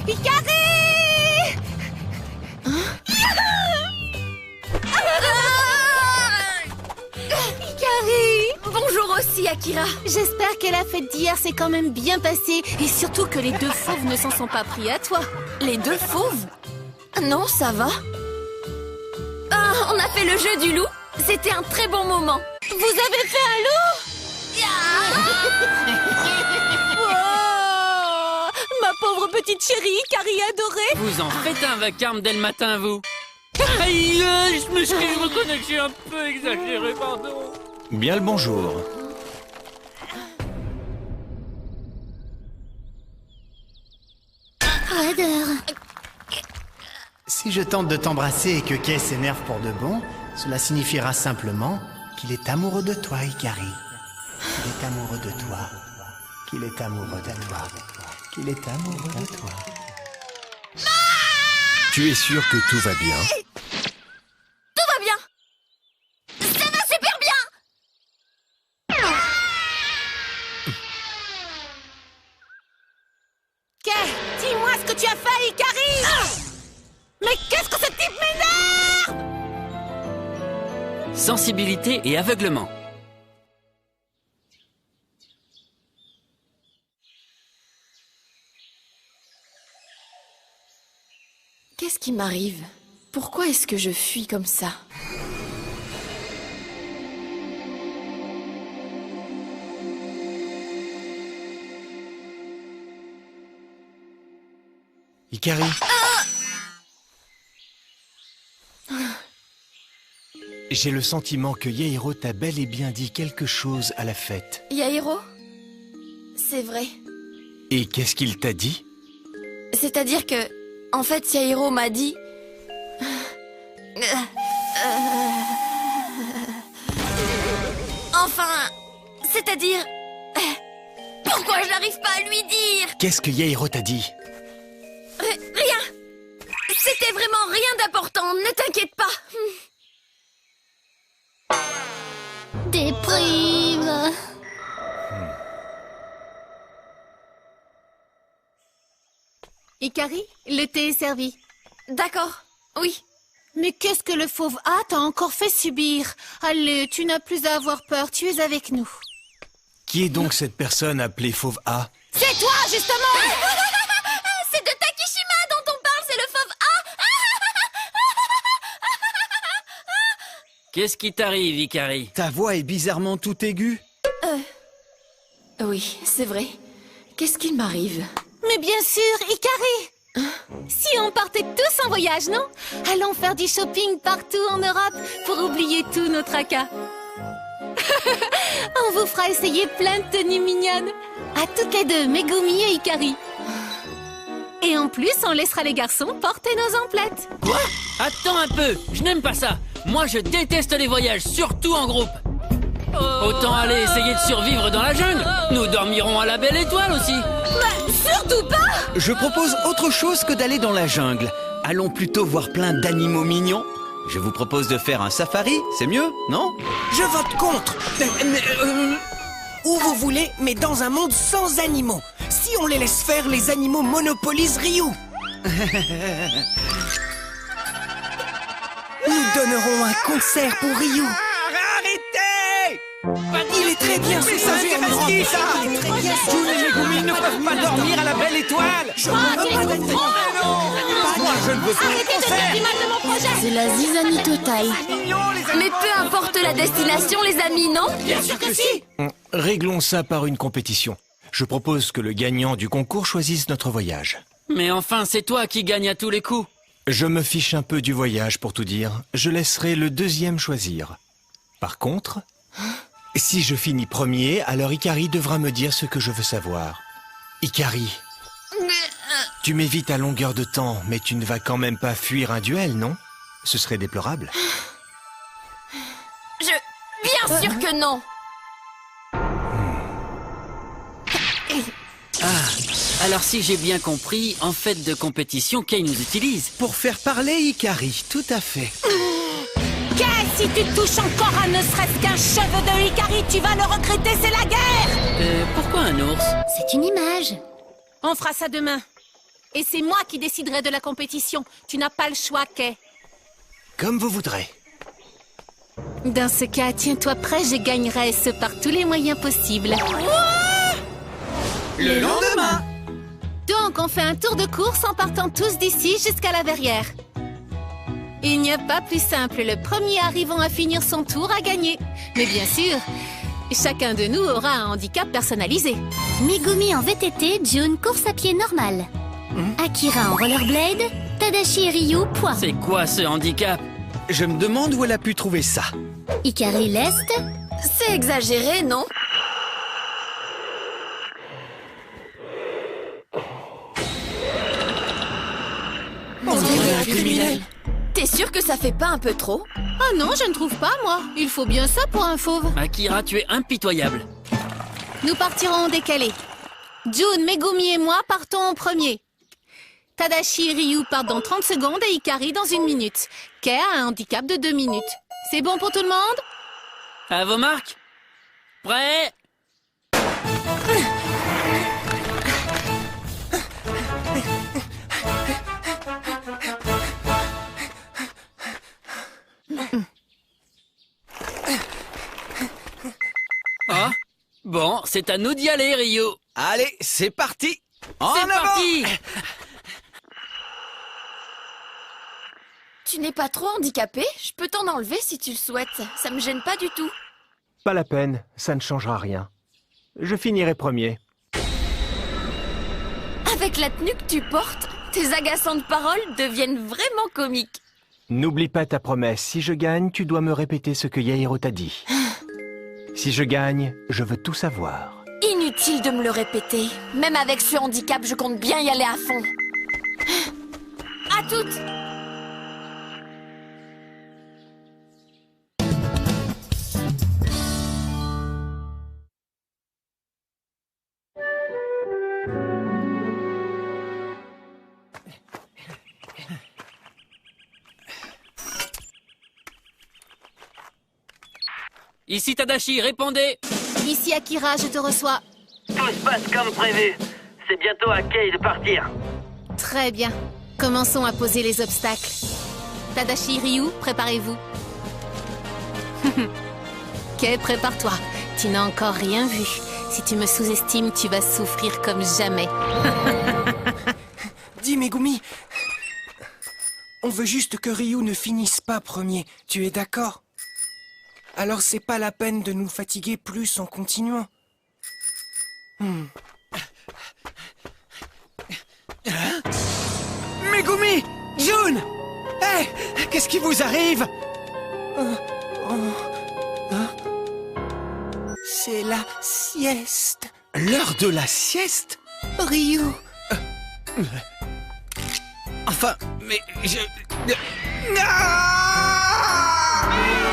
Hikari! Hikari! Bonjour aussi, Akira. J'espère que la fête d'hier s'est quand même bien passée et surtout que les deux fauves ne s'en sont pas pris à toi. Les deux fauves? Non, ça va. Ah, on a fait le jeu du loup. C'était un très bon moment. Vous avez fait un loup? Oh, ma pauvre petite chérie, Hikari adorée. Vous en faites un vacarme dès le matin, vous. Aïe, je m'excuse, je reconnais que je suis un peu exagéré, pardon. Bien le bonjour. Si je tente de t'embrasser et que Kay s'énerve pour de bon, cela signifiera simplement qu'il est amoureux de toi, Hikari. Qu'il est amoureux de toi. Qu'il est amoureux de toi. Qu'il est amoureux de toi. Tu es sûr que tout va bien? Tout va bien. Ça va super bien. Kay, dis-moi ce que tu as fait, Hikari. Mais qu'est-ce que ce type m'énerve? Sensibilité et aveuglement. Qu'est-ce qui m'arrive? Pourquoi est-ce que je fuis comme ça? Hikari. J'ai le sentiment que Yairo t'a bel et bien dit quelque chose à la fête. Yairo? C'est vrai. Et qu'est-ce qu'il t'a dit? C'est-à-dire que... En fait, Yairo m'a dit... Enfin... C'est-à-dire... Pourquoi je n'arrive pas à lui dire? Qu'est-ce que Yairo t'a dit? Rien. C'était vraiment rien d'important, ne t'inquiète pas. Déprime. Hikari, le thé est servi. D'accord, oui. Mais qu'est-ce que le fauve A t'a encore fait subir? Allez, tu n'as plus à avoir peur, tu es avec nous. Qui est donc cette personne appelée Fauve A? C'est toi, justement. C'est de Takishima dont on parle, c'est le fauve A. Qu'est-ce qui t'arrive, Hikari? Ta voix est bizarrement tout aiguë. Oui, c'est vrai. Qu'est-ce qu'il m'arrive? Mais bien sûr, Hikari. Si on partait tous en voyage, non? Allons faire du shopping partout en Europe pour oublier tous nos tracas. On vous fera essayer plein de tenues mignonnes. À toutes les deux, Megumi et Hikari. Et en plus, on laissera les garçons porter nos emplettes. Quoi? Attends un peu, je n'aime pas ça. Moi, je déteste les voyages, surtout en groupe. Autant aller essayer de survivre dans la jungle. Nous dormirons à la belle étoile aussi. Surtout pas! Je propose autre chose que d'aller dans la jungle. Allons plutôt voir plein d'animaux mignons. Je vous propose de faire un safari, c'est mieux, non? Je vote contre. Où vous voulez, mais dans un monde sans animaux. Si on les laisse faire, les animaux monopolisent Ryu. Nous donnerons un concert pour Ryu. Arrêtez! Il est très bien, ce ça, c'est facile, ça! Il est très bien, Tous les Megumi ne peuvent pas dormir à la belle étoile! Je ne veux pas d'animaux. Moi, je ne veux pas de Arrêtez de faire concert! du mal de mon projet! C'est la zizanie totale. Mignon, les Mais peu importe la destination, les amis, non? Bien sûr que si! Réglons ça par une compétition. Je propose que le gagnant du concours choisisse notre voyage. Mais enfin, c'est toi qui gagne à tous les coups. Je me fiche un peu du voyage, pour tout dire. Je laisserai le deuxième choisir. Par contre, si je finis premier, alors Hikari devra me dire ce que je veux savoir. Hikari, tu m'évites à longueur de temps, mais tu ne vas quand même pas fuir un duel, non? Ce serait déplorable. Bien sûr que non. Alors si j'ai bien compris, en fait de compétition, Kay nous utilise. Pour faire parler Hikari, tout à fait. Qu'est-ce si tu touches encore à ne serait-ce qu'un cheveu de Hikari, tu vas le regretter, c'est la guerre! Pourquoi un ours? C'est une image. On fera ça demain. Et c'est moi qui déciderai de la compétition. Tu n'as pas le choix, Kay. Comme vous voudrez. Dans ce cas, tiens-toi prêt, je gagnerai ce par tous les moyens possibles. Le lendemain. Donc, on fait un tour de course en partant tous d'ici jusqu'à la verrière. Il n'y a pas plus simple. Le premier arrivant à finir son tour a gagné. Mais bien sûr, chacun de nous aura un handicap personnalisé. Megumi en VTT, June course à pied normal. Akira en rollerblade, Tadashi et Ryu poids. C'est quoi ce handicap? Je me demande où elle a pu trouver ça. Ikari lest, C'est exagéré, non? On dirait un criminel. T'es sûr que ça fait pas un peu trop? Ah non, je ne trouve pas, moi. Il faut bien ça pour un fauve. Akira, tu es impitoyable. Nous partirons en décalé. June, Megumi et moi partons en premier. Tadashi et Ryu partent dans 30 secondes et Ikari dans 1 minute. Kay a un handicap de 2 minutes. C'est bon pour tout le monde? À vos marques? Prêt? Ah, bon, c'est à nous d'y aller, Ryu. Allez, c'est parti. En C'est avant. parti. Tu n'es pas trop handicapé? Je peux t'en enlever si tu le souhaites. Ça me gêne pas du tout. Pas la peine, ça ne changera rien. Je finirai premier. Avec la tenue que tu portes, tes agaçantes paroles deviennent vraiment comiques. N'oublie pas ta promesse. Si je gagne, tu dois me répéter ce que Yairo t'a dit. Si je gagne, je veux tout savoir. Inutile de me le répéter. Même avec ce handicap, je compte bien y aller à fond. À toutes! Ici Tadashi, répondez. Ici Akira, je te reçois. Tout se passe comme prévu. C'est bientôt à Kay de partir. Très bien. Commençons à poser les obstacles. Tadashi, Ryu, préparez-vous. Kay, prépare-toi. Tu n'as encore rien vu. Si tu me sous-estimes, tu vas souffrir comme jamais. Dis, Megumi. On veut juste que Ryu ne finisse pas premier. Tu es d'accord? Alors c'est pas la peine de nous fatiguer plus en continuant. Megumi! June! Hé! Qu'est-ce qui vous arrive? C'est la sieste. L'heure de la sieste? Ryu. Enfin, mais je... Ah!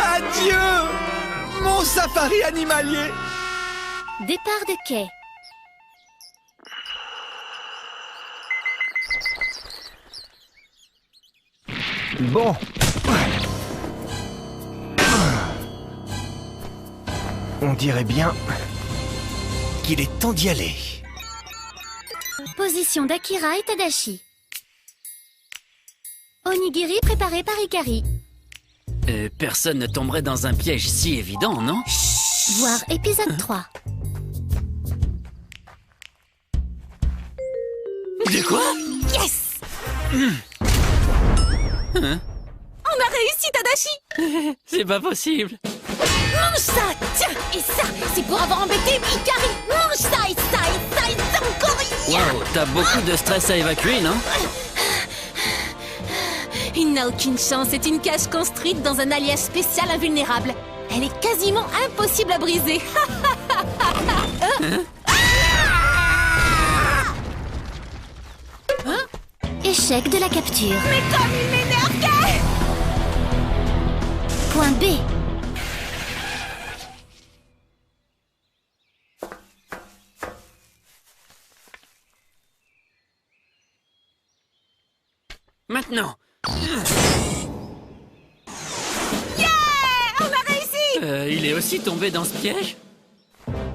Adieu! Mon safari animalier! départ de Kay. Bon. On dirait bien qu'il est temps d'y aller. Position d'Akira et Tadashi. Onigiri préparé par Ikari. Personne ne tomberait dans un piège si évident, non? Voir épisode 3. De quoi? Yes! On a réussi, Tadashi! C'est pas possible. Mange ça! Tiens! Et ça, c'est pour avoir embêté Ikari! Mange ça, et ça, et ça, et ça, encore rien! Wow, t'as beaucoup de stress à évacuer, non? Il n'a aucune chance, c'est une cage construite dans un alliage spécial invulnérable. Elle est quasiment impossible à briser. Échec de la capture. Mais comme il m'énerve, Kay! Point B. Maintenant. Yeah! On a réussi! Il est aussi tombé dans ce piège?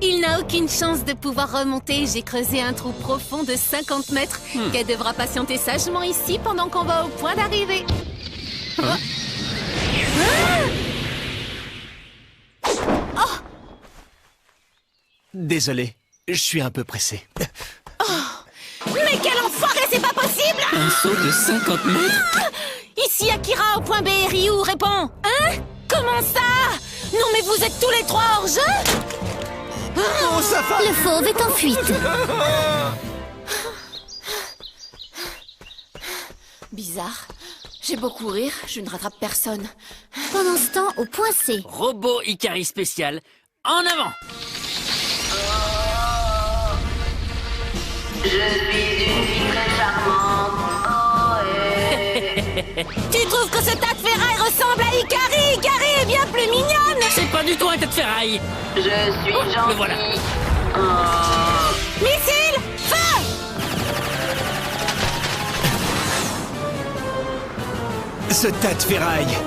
Il n'a aucune chance de pouvoir remonter. J'ai creusé un trou profond de 50 mètres. Kay devra patienter sagement ici pendant qu'on va au point d'arrivée. Désolé, je suis un peu pressé. Mais quel enfoiré, c'est pas possible! Un saut de 50 mètres? Ici Akira au point B et Ryu répond. Hein? Comment ça? Non mais vous êtes tous les trois hors jeu? Oh, ça va! Le fauve est en fuite. Bizarre. J'ai beau courir, je ne rattrape personne. Pendant ce temps, au point C. Robot Ikari spécial, en avant! Je suis une fille très charmante. Tu trouves que ce tas de ferraille ressemble à Ikari? Ikari est bien plus mignonne! C'est pas du tout un tas de ferraille! Je suis gentille. Le voilà! Missile! Feu! Ce tas de ferraille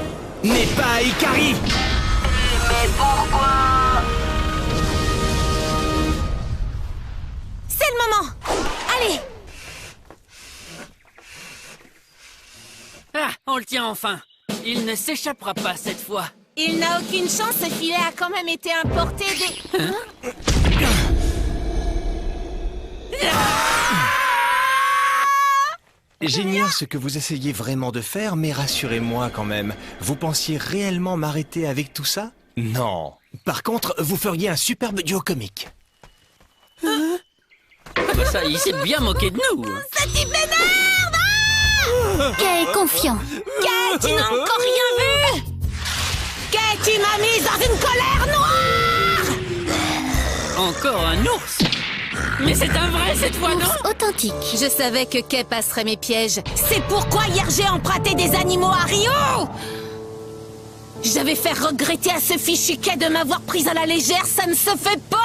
n'est pas Ikari. Mais pourquoi? C'est le moment! Allez! Ah, on le tient enfin! Il ne s'échappera pas cette fois! Il n'a aucune chance, ce filet a quand même été importé des... J'ignore ce que vous essayez vraiment de faire, mais rassurez-moi quand même. Vous pensiez réellement m'arrêter avec tout ça? Non. Par contre, vous feriez un superbe duo comique. Ah bah ça, il s'est bien moqué de nous! Ce type m'énerve! Kay est confiant. Kay, tu n'as encore rien vu! Kay, tu m'as mise dans une colère noire! Encore un ours! Mais c'est un vrai cette fois, non? Ours authentique. Je savais que Kay passerait mes pièges. C'est pourquoi hier j'ai emprunté des animaux à Rio! Je vais faire regretter à ce fichu Kay de m'avoir prise à la légère, ça ne se fait pas!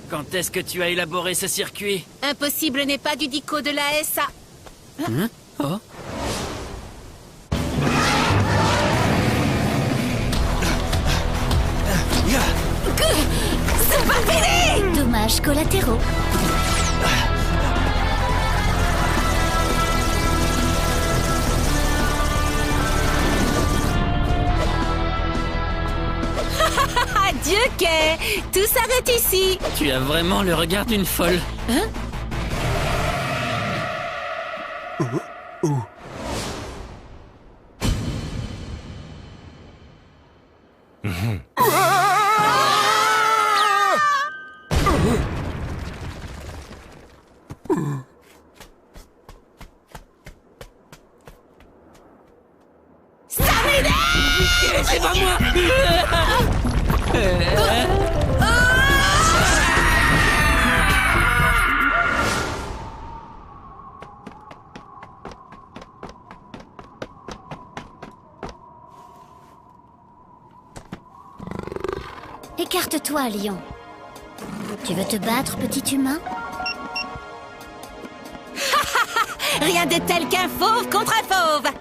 Quand est-ce que tu as élaboré ce circuit? Impossible n'est pas du dico de la SA. Hein? Oh? C'est pas fini! Dommages collatéraux. Adieu, Kay! Tout s'arrête ici! Tu as vraiment le regard d'une folle. Hein? Ça m'énerve! C'est pas moi! Écarte-toi, lion. Tu veux te battre, petit humain? Rien de tel qu'un fauve contre un fauve!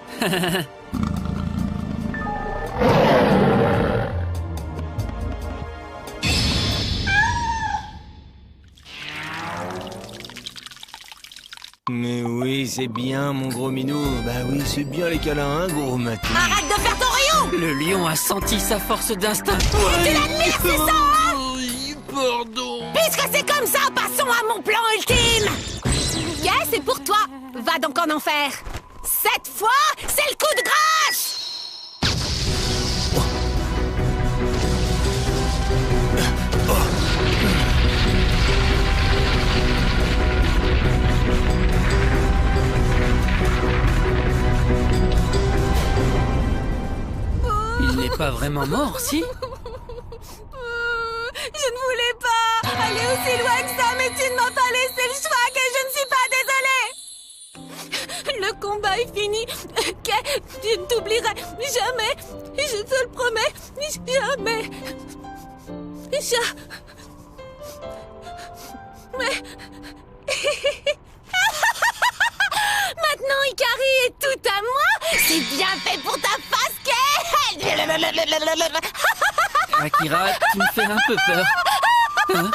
Mais oui, c'est bien, mon gros minou. Bah oui, c'est bien les câlins, hein, gros matou. Arrête de faire ton rayon! Le lion a senti sa force d'instinct. Tu l'admires, c'est ça, hein? Pardon. Puisque c'est comme ça, passons à mon plan ultime! Kay, c'est pour toi! Va donc en enfer! Cette fois, c'est le coup de grâce! Il n'est pas vraiment mort, si? Je ne voulais pas aller aussi loin que ça, mais tu ne m'as pas laissé le choix, que je ne suis pas désolée. Le combat est fini. Kay, je ne t'oublierai jamais. Je te le promets. Jamais. Mais... Maintenant, Ikari est tout à moi. C'est bien fait pour ta face, Kay. Akira, tu me fais un peu peur. Hein?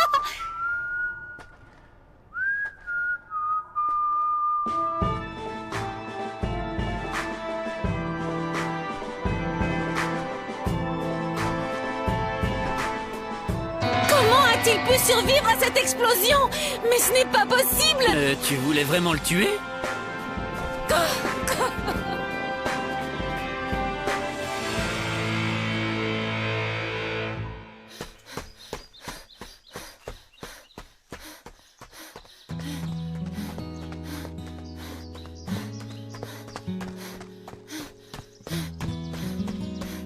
Comment a-t-il pu survivre à cette explosion? Mais ce n'est pas possible! Tu voulais vraiment le tuer?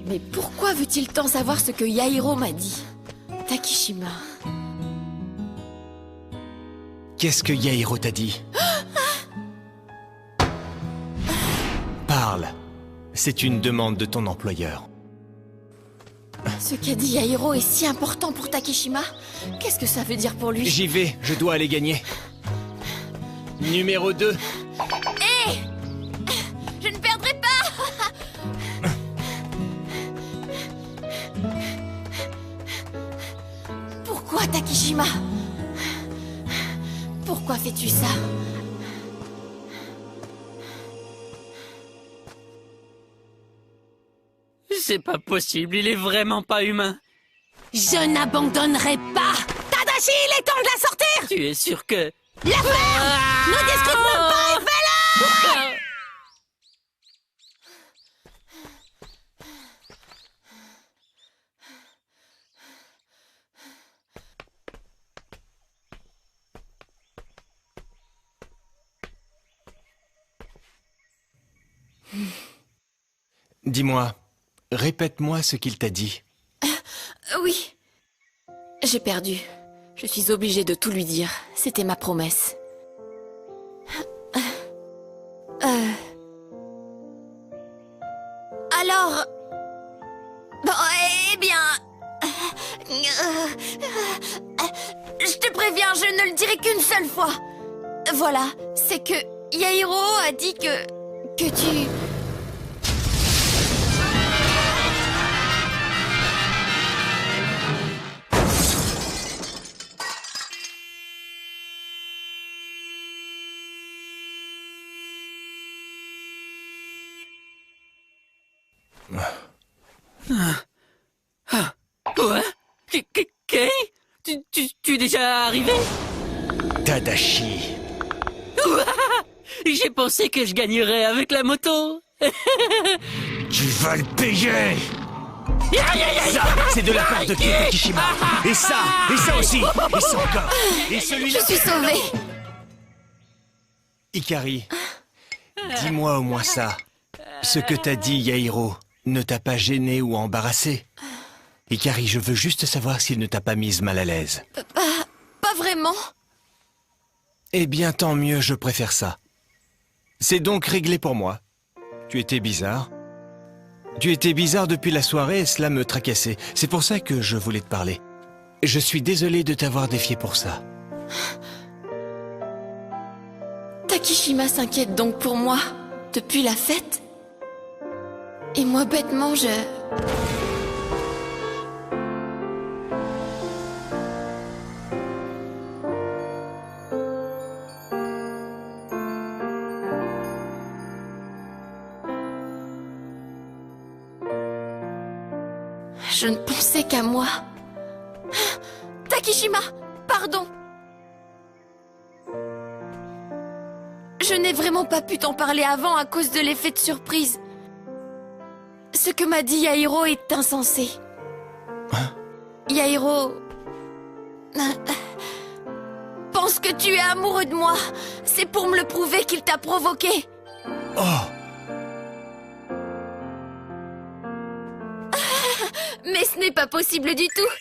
Mais pourquoi veut-il tant savoir ce que Yairo m'a dit? Takishima. Qu'est-ce que Yairo t'a dit? Parle. C'est une demande de ton employeur. Ce qu'a dit Yairo est si important pour Takishima. Qu'est-ce que ça veut dire pour lui? J'y vais, je dois aller gagner. Numéro 2. Hé! Je ne perdrai pas! Pourquoi, Takishima? Pourquoi fais-tu ça? C'est pas possible, il est vraiment pas humain. Je n'abandonnerai pas. Tadashi, il est temps de la sortir. Tu es sûr que... La faire. Ne discute même pas et fais-le. Dis-moi, répète-moi ce qu'il t'a dit. Oui. J'ai perdu. Je suis obligée de tout lui dire. C'était ma promesse. Alors... Bon, eh bien... Je te préviens, je ne le dirai qu'une seule fois. Voilà, c'est que Yairo a dit que tu... Quoi? Kei? Tu es déjà arrivé? Tadashi. J'ai pensé que je gagnerais avec la moto. Tu vas le payer. Ça, c'est de la part de Kei Takishima. Et ça aussi. Et ça encore. Et celui-là. Je suis sauvée. Ikari, dis-moi au moins ça. Ce que t'a dit Yairo ne t'a pas gêné ou embarrassé? Ikari, je veux juste savoir s'il ne t'a pas mise mal à l'aise. Pas vraiment. Eh bien, tant mieux, je préfère ça. C'est donc réglé pour moi. Tu étais bizarre. Tu étais bizarre depuis la soirée et cela me tracassait. C'est pour ça que je voulais te parler. Je suis désolé de t'avoir défié pour ça. Takishima s'inquiète donc pour moi depuis la fête. Et moi, bêtement, je... Je ne pensais qu'à moi. Takishima, pardon. Je n'ai vraiment pas pu t'en parler avant à cause de l'effet de surprise. Ce que m'a dit Yairo est insensé. Hein? Yairo... pense que tu es amoureux de moi. C'est pour me le prouver qu'il t'a provoqué. Oh! Mais ce n'est pas possible du tout.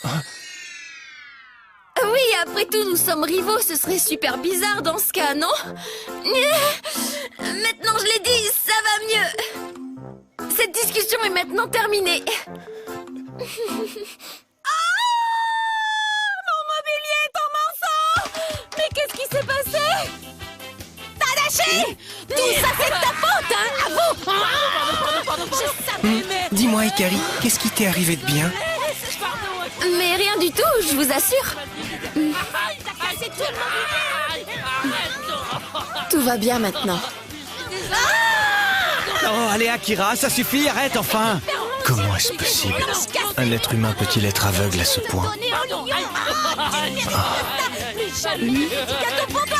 Hein? Oui, après tout, nous sommes rivaux. Ce serait super bizarre dans ce cas, non? Maintenant, je l'ai dit, ça va mieux. Cette discussion est maintenant terminée. Mon mobilier est en morceaux! Mais qu'est-ce qui s'est passé? Tadashi! Tout ça, c'est de ta faute, hein? À vous! Pardon. Je savais, mais... Dis-moi. Dis-moi, Ikari, qu'est-ce qui t'est arrivé de bien? Mais rien du tout, je vous assure. Tout va bien maintenant. Oh, allez, Akira, ça suffit, arrête enfin. Comment est-ce possible? Un être humain peut-il être aveugle à ce point? Gato pour toi,